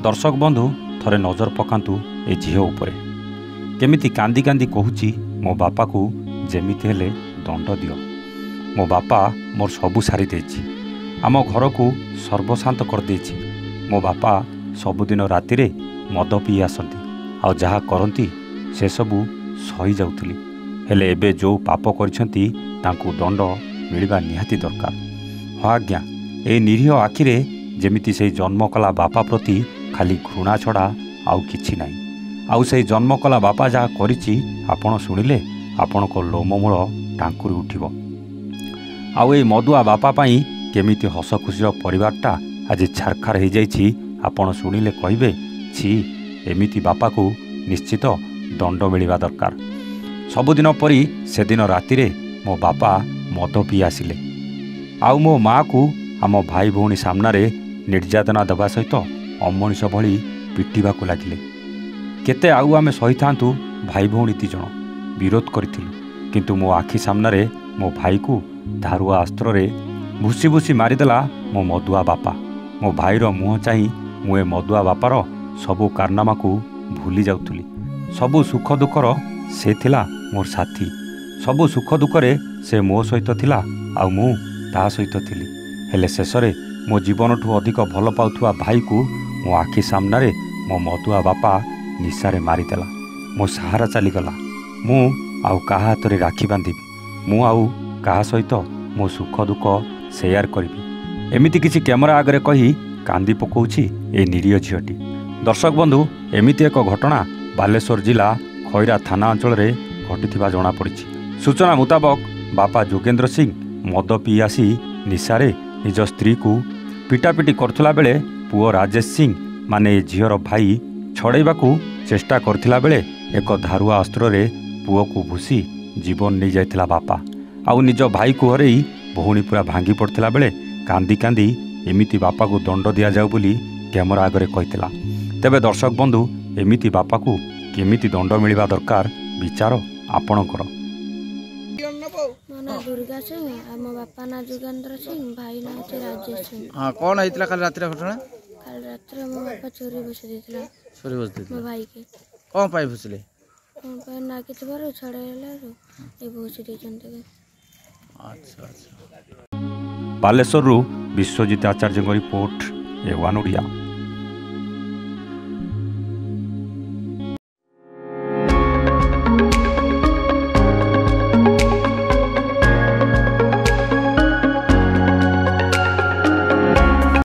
दर्शक बंधु थरे नजर पकांतु ए झील उपरे केमिति कांदी कांदी कहूची मो बापा को जेमिति हेले दंड दियो। मो बापा मोर सबू सारी देछि, आम घर को सर्वशांत कर देछि। मो बापा सबुदिन राति रे मद पी आसती आ जहा करती से सबू सही जाउथली। हेले एबे जो पाप करिसंती तांकू दंड मिलवा निहाती दरकार। हाँ आज्ञा, ए निरीह आखिरे जेमिति से जन्म कला बापा प्रति खाली घृणा छड़ा आउ किछि नाही। आउ से जन्म कला बापा जहा करिछि आपण शुणिले आपण को लोममूल टांकुरी उठिबो। आउ ए मदुआ बापा पाई केमिति हस खुशीर परिवारटा आज छारखार हो जाइछि आपण शुणिले कहिबे छी एमिति बापा को निश्चित दंड मिलवा दरकार। सबुदिन परी से दिन राति रे मो बापा मद पी आसिले आउ मो माँ को आम भाई भौणी सामने निर्यातना देवा सहित अमनीष भली पिटिबाकू लागिले। केते आउ आमे सही थांतु भाई भौणी तीजण विरोध करिथिलु, किंतु मो आखि सामने मो भाई को धारुआ अस्त्र रे भूसी भूसी मारिदेला मो मदुआ बापा। मो भाईर मुह चाही मुए मदुआ बापार सबू कारनामा को भूली जाउथुली। सबू सुख दुखर से थिला मोर साथी। सबू सुख दुखरे से मो सहित थिला आ मु ता सहित थिली। हेले शेषरे मो जीवन ठू अधिक भल पाउथुआ भाई को मो आखि सामने मो मदुआ बापा निशारे मारिदेला। मो सहारा चलीगला। मु आउ काहा हाथ राखी बांधिबी, मु आउ काहा सहित मो सुख दुख शेयर करी। एमिति किछि कैमरा आगरे कही कांदी पकाउछि ए निरीह झीटी। दर्शक बंधु, एमिति एक घटना बालेश्वर जिला खैरा थाना अंचल रे घटिथिबा जणा पड़िछि। सूचना मुताबक बापा जोगेंद्र सिंह मद पी आसी निशारे निज स्त्री को पिटापिटी करथुला बेले पुओ राजेश सिंह माने झीर भाई छड़ाइबाकू चेष्टा करथिला बेले एक धारुआ अस्त्र रे पुओ को भूसी जीवन नहीं जाइथिला बापा। आउ निज भाई को हरई भौणी पूरा भांगी पड़थिला बेले कांदी कांदी एमिति बापा को दंड दिया जाऊ बोली कैमरा आगरे कहिथिला। तेबे दर्शक बंधु, एमिति बापा को केमिति दंड मिलवा दरकार विचार आपणकर। दुर्गा सिंह आ मो बापा ना जोगेंद्र सिंह, भाई ना होते राजेश सिंह। हां, कोन आइतला काल रात्रि घटना? काल रात्रि मो बापा चोरी बस देथिला। चोरी बस देथिला मो भाई के कोन पाई फुसले? कोन पाई ना के तबारो छड़ेला रो ए भोसी देचंते के। अच्छा अच्छा। बालेश्वर विश्वजित आचार्य रिपोर्ट, ए वन ओडिया।